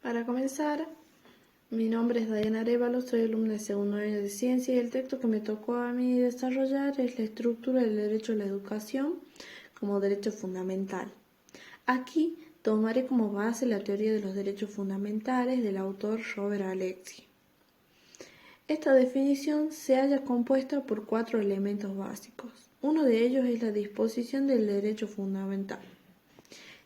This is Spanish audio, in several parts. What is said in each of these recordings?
Para comenzar, mi nombre es Diana Arévalo, soy alumna de segundo año de Ciencia y el texto que me tocó a mí desarrollar es la estructura del derecho a la educación como derecho fundamental. Aquí tomaré como base la teoría de los derechos fundamentales del autor Robert Alexy. Esta definición se halla compuesta por 4 elementos básicos. Uno de ellos es la disposición del derecho fundamental.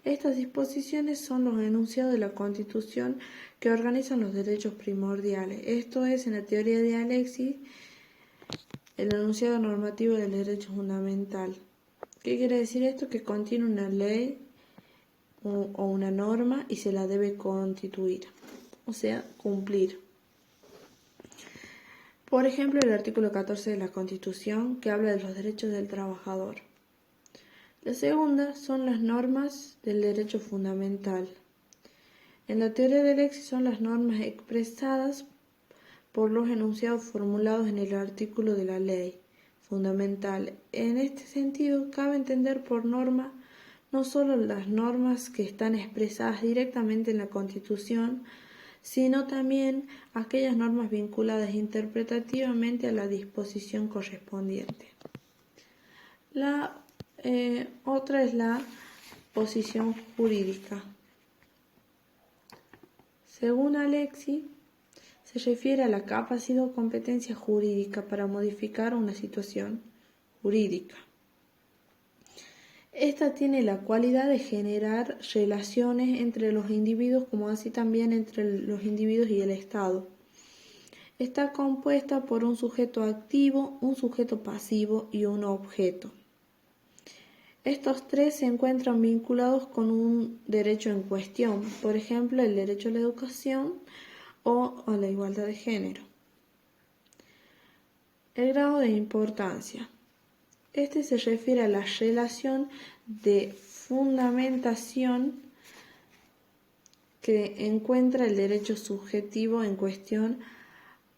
Estas disposiciones son los enunciados de la Constitución que organizan los derechos primordiales. Esto es, en la teoría de Alexy, el enunciado normativo del derecho fundamental. ¿Qué quiere decir esto? Que contiene una ley o una norma y se la debe constituir, o sea, cumplir. Por ejemplo, el artículo 14 de la Constitución, que habla de los derechos del trabajador. La segunda son las normas del derecho fundamental. En la teoría del Alexy son las normas expresadas por los enunciados formulados en el artículo de la ley fundamental. En este sentido, cabe entender por norma no solo las normas que están expresadas directamente en la Constitución, sino también aquellas normas vinculadas interpretativamente a la disposición correspondiente. La otra es la posición jurídica. Según Alexy, se refiere a la capacidad o competencia jurídica para modificar una situación jurídica. Esta tiene la cualidad de generar relaciones entre los individuos como así también entre los individuos y el Estado. Está compuesta por un sujeto activo, un sujeto pasivo y un objeto. Estos tres se encuentran vinculados con un derecho en cuestión, por ejemplo, el derecho a la educación o a la igualdad de género. El grado de importancia. Este se refiere a la relación de fundamentación que encuentra el derecho subjetivo en cuestión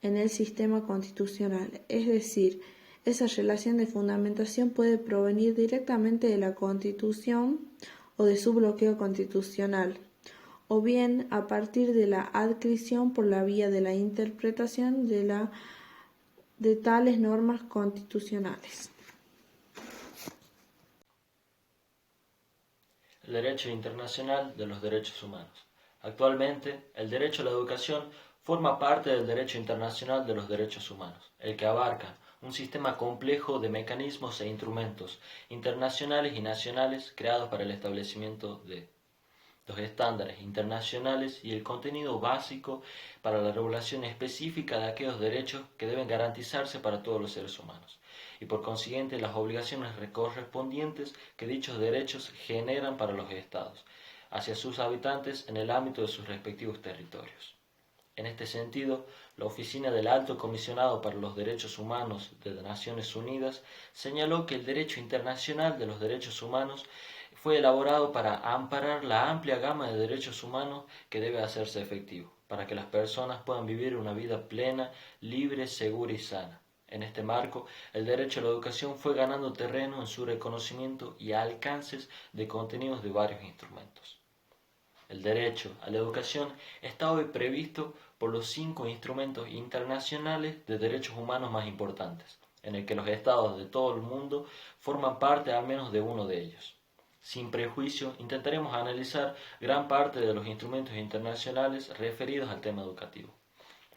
en el sistema constitucional, es decir, esa relación de fundamentación puede provenir directamente de la Constitución o de su bloqueo constitucional, o bien a partir de la adscripción por la vía de la interpretación de tales normas constitucionales. El derecho internacional de los derechos humanos. Actualmente, el derecho a la educación forma parte del derecho internacional de los derechos humanos, el que abarca un sistema complejo de mecanismos e instrumentos internacionales y nacionales creados para el establecimiento de los estándares internacionales y el contenido básico para la regulación específica de aquellos derechos que deben garantizarse para todos los seres humanos, y por consiguiente las obligaciones correspondientes que dichos derechos generan para los estados, hacia sus habitantes en el ámbito de sus respectivos territorios. En este sentido, la Oficina del Alto Comisionado para los Derechos Humanos de las Naciones Unidas señaló que el derecho internacional de los derechos humanos fue elaborado para amparar la amplia gama de derechos humanos que debe hacerse efectivo, para que las personas puedan vivir una vida plena, libre, segura y sana. En este marco, el derecho a la educación fue ganando terreno en su reconocimiento y alcances de contenidos de varios instrumentos. El derecho a la educación está hoy previsto por los 5 instrumentos internacionales de derechos humanos más importantes, en el que los estados de todo el mundo forman parte al menos de uno de ellos. Sin prejuicio, intentaremos analizar gran parte de los instrumentos internacionales referidos al tema educativo.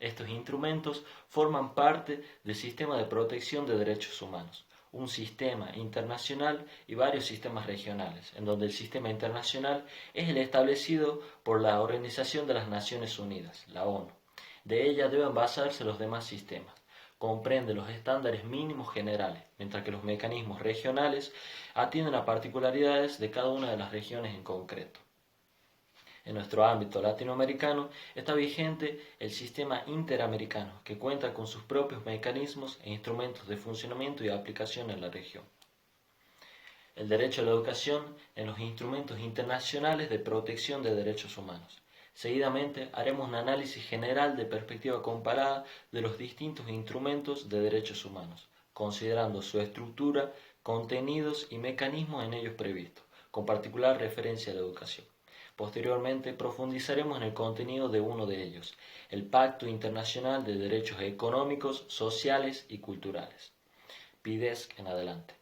Estos instrumentos forman parte del sistema de protección de derechos humanos, un sistema internacional y varios sistemas regionales, en donde el sistema internacional es el establecido por la Organización de las Naciones Unidas, la ONU. De ella deben basarse los demás sistemas. Comprende los estándares mínimos generales, mientras que los mecanismos regionales atienden a particularidades de cada una de las regiones en concreto. En nuestro ámbito latinoamericano está vigente el sistema interamericano, que cuenta con sus propios mecanismos e instrumentos de funcionamiento y aplicación en la región. El derecho a la educación en los instrumentos internacionales de protección de derechos humanos. Seguidamente haremos un análisis general de perspectiva comparada de los distintos instrumentos de derechos humanos, considerando su estructura, contenidos y mecanismos en ellos previstos, con particular referencia a la educación. Posteriormente profundizaremos en el contenido de uno de ellos, el Pacto Internacional de Derechos Económicos, Sociales y Culturales, PIDESC en adelante.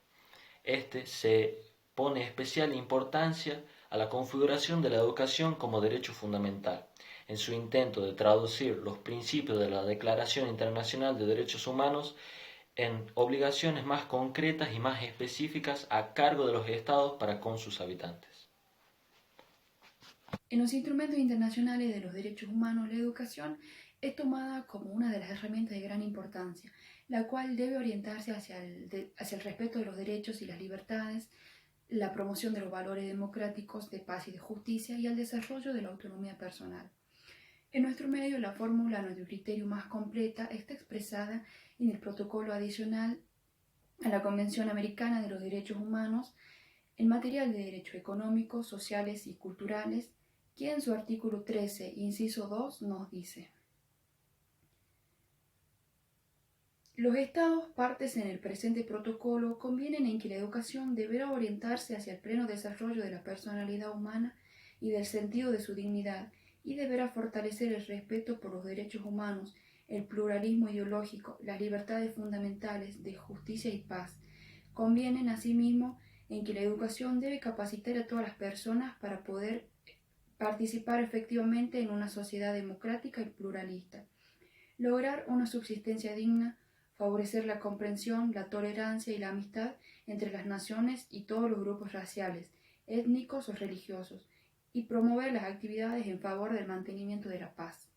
Este se pone especial importancia a la configuración de la educación como derecho fundamental, en su intento de traducir los principios de la Declaración Internacional de Derechos Humanos en obligaciones más concretas y más específicas a cargo de los estados para con sus habitantes. En los instrumentos internacionales de los derechos humanos, la educación es tomada como una de las herramientas de gran importancia, la cual debe orientarse hacia el respeto de los derechos y las libertades, la promoción de los valores democráticos de paz y de justicia y el desarrollo de la autonomía personal. En nuestro medio, la fórmula nuestro criterio más completa está expresada en el protocolo adicional a la Convención Americana de los Derechos Humanos en materia de derechos económicos, sociales y culturales, que en su artículo 13, inciso 2, nos dice: los Estados partes en el presente protocolo convienen en que la educación deberá orientarse hacia el pleno desarrollo de la personalidad humana y del sentido de su dignidad, y deberá fortalecer el respeto por los derechos humanos, el pluralismo ideológico, las libertades fundamentales de justicia y paz. Convienen asimismo en que la educación debe capacitar a todas las personas para poder participar efectivamente en una sociedad democrática y pluralista, lograr una subsistencia digna, favorecer la comprensión, la tolerancia y la amistad entre las naciones y todos los grupos raciales, étnicos o religiosos, y promover las actividades en favor del mantenimiento de la paz.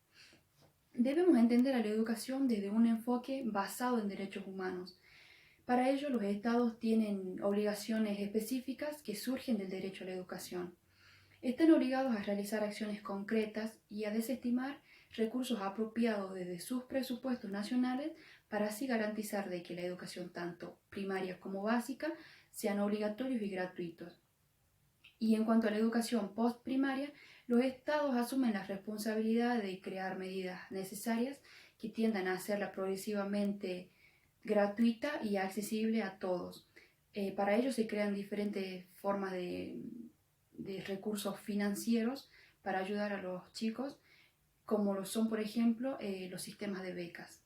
Debemos entender a la educación desde un enfoque basado en derechos humanos. Para ello, los Estados tienen obligaciones específicas que surgen del derecho a la educación. Están obligados a realizar acciones concretas y a desestimar recursos apropiados desde sus presupuestos nacionales para así garantizar de que la educación tanto primaria como básica sean obligatorios y gratuitos. Y en cuanto a la educación postprimaria, los estados asumen la responsabilidad de crear medidas necesarias que tiendan a hacerla progresivamente gratuita y accesible a todos. Para ello se crean diferentes formas de recursos financieros para ayudar a los chicos, como lo son, por ejemplo, los sistemas de becas.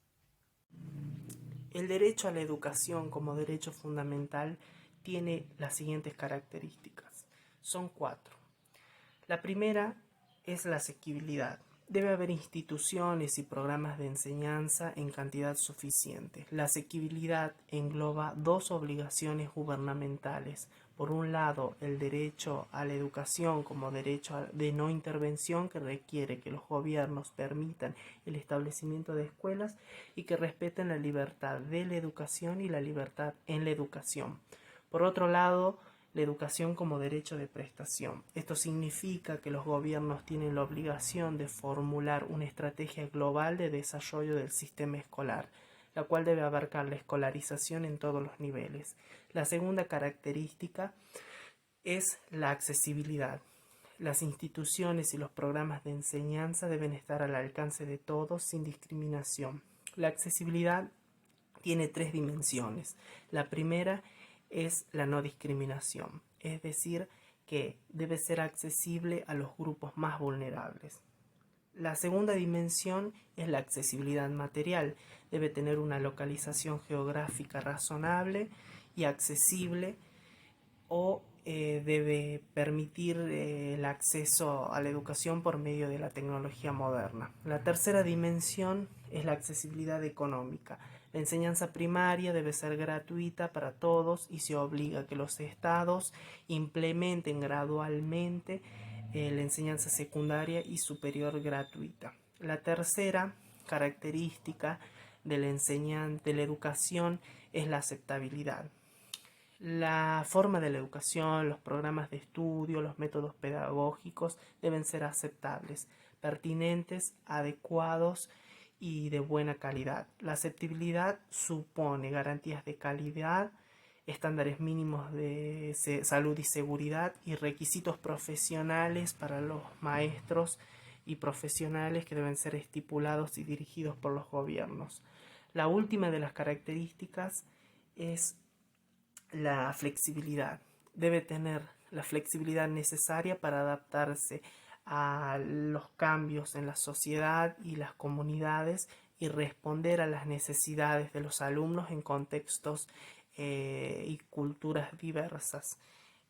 El derecho a la educación como derecho fundamental tiene las siguientes características. Son 4. La primera es la asequibilidad. Debe haber instituciones y programas de enseñanza en cantidad suficiente. La asequibilidad engloba 2 obligaciones gubernamentales. Por un lado, el derecho a la educación como derecho de no intervención, que requiere que los gobiernos permitan el establecimiento de escuelas y que respeten la libertad de la educación y la libertad en la educación. Por otro lado, la educación como derecho de prestación. Esto significa que los gobiernos tienen la obligación de formular una estrategia global de desarrollo del sistema escolar, la cual debe abarcar la escolarización en todos los niveles. La segunda característica es la accesibilidad. Las instituciones y los programas de enseñanza deben estar al alcance de todos sin discriminación. La accesibilidad tiene 3 dimensiones. La primera es la no discriminación, es decir, que debe ser accesible a los grupos más vulnerables. La segunda dimensión es la accesibilidad material. Debe tener una localización geográfica razonable y accesible, o debe permitir el acceso a la educación por medio de la tecnología moderna. La tercera dimensión es la accesibilidad económica. La enseñanza primaria debe ser gratuita para todos y se obliga a que los estados implementen gradualmente la enseñanza secundaria y superior gratuita. La tercera característica de la educación es la aceptabilidad. La forma de la educación, los programas de estudio, los métodos pedagógicos deben ser aceptables, pertinentes, adecuados y de buena calidad. La aceptabilidad supone garantías de calidad, estándares mínimos de salud y seguridad y requisitos profesionales para los maestros y profesionales que deben ser estipulados y dirigidos por los gobiernos. La última de las características es la flexibilidad. Debe tener la flexibilidad necesaria para adaptarse a los cambios en la sociedad y las comunidades y responder a las necesidades de los alumnos en contextos y culturas diversas.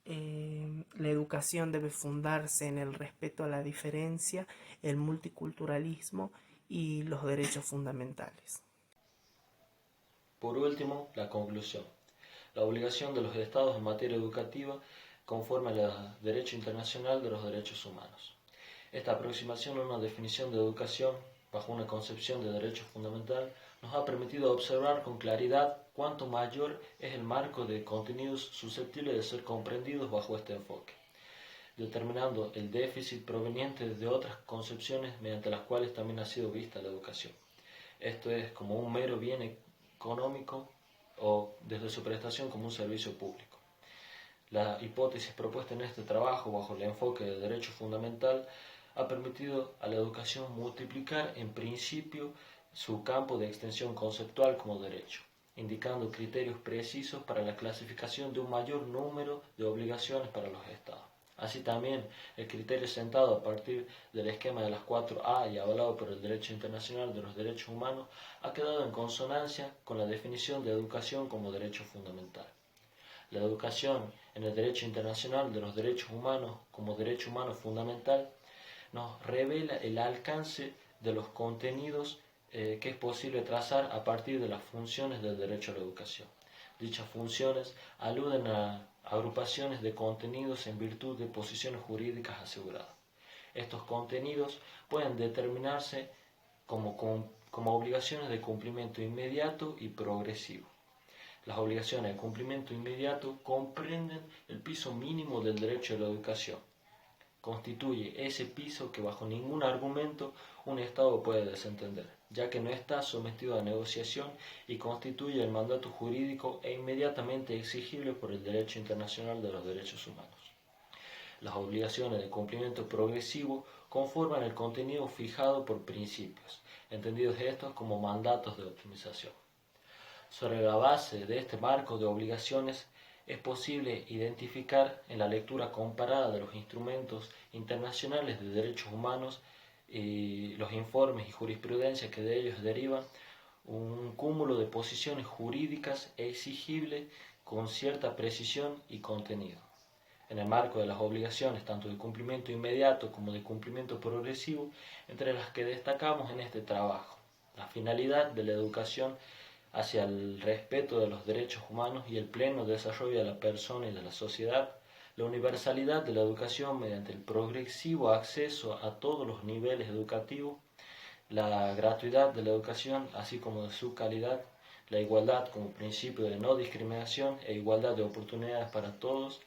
La educación debe fundarse en el respeto a la diferencia, el multiculturalismo y los derechos fundamentales. Por último, la conclusión. La obligación de los Estados en materia educativa conforme al derecho internacional de los derechos humanos. Esta aproximación a una definición de educación bajo una concepción de derecho fundamental nos ha permitido observar con claridad cuánto mayor es el marco de contenidos susceptibles de ser comprendidos bajo este enfoque, determinando el déficit proveniente de otras concepciones mediante las cuales también ha sido vista la educación. Esto es como un mero bien económico o desde su prestación como un servicio público. La hipótesis propuesta en este trabajo bajo el enfoque de derecho fundamental ha permitido a la educación multiplicar en principio su campo de extensión conceptual como derecho, indicando criterios precisos para la clasificación de un mayor número de obligaciones para los Estados. Así también, el criterio sentado a partir del esquema de las 4A y avalado por el derecho internacional de los derechos humanos ha quedado en consonancia con la definición de educación como derecho fundamental. La educación en el derecho internacional de los derechos humanos como derecho humano fundamental nos revela el alcance de los contenidos que es posible trazar a partir de las funciones del derecho a la educación. Dichas funciones aluden a agrupaciones de contenidos en virtud de posiciones jurídicas aseguradas. Estos contenidos pueden determinarse como obligaciones de cumplimiento inmediato y progresivo. Las obligaciones de cumplimiento inmediato comprenden el piso mínimo del derecho a la educación. Constituye ese piso que bajo ningún argumento un Estado puede desentender, ya que no está sometido a negociación y constituye el mandato jurídico e inmediatamente exigible por el derecho internacional de los derechos humanos. Las obligaciones de cumplimiento progresivo conforman el contenido fijado por principios, entendidos estos como mandatos de optimización. Sobre la base de este marco de obligaciones es posible identificar en la lectura comparada de los instrumentos internacionales de derechos humanos y los informes y jurisprudencia que de ellos derivan un cúmulo de posiciones jurídicas exigibles con cierta precisión y contenido. En el marco de las obligaciones tanto de cumplimiento inmediato como de cumplimiento progresivo, entre las que destacamos en este trabajo, la finalidad de la educación hacia el respeto de los derechos humanos y el pleno desarrollo de la persona y de la sociedad, la universalidad de la educación mediante el progresivo acceso a todos los niveles educativos, la gratuidad de la educación, así como de su calidad, la igualdad como principio de no discriminación e igualdad de oportunidades para todos,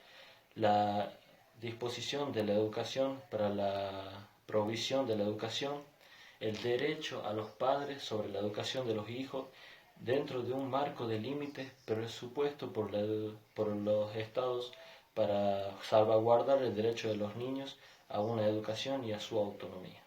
la disposición de la educación para la provisión de la educación, el derecho a los padres sobre la educación de los hijos, dentro de un marco de límites presupuesto por los Estados para salvaguardar el derecho de los niños a una educación y a su autonomía.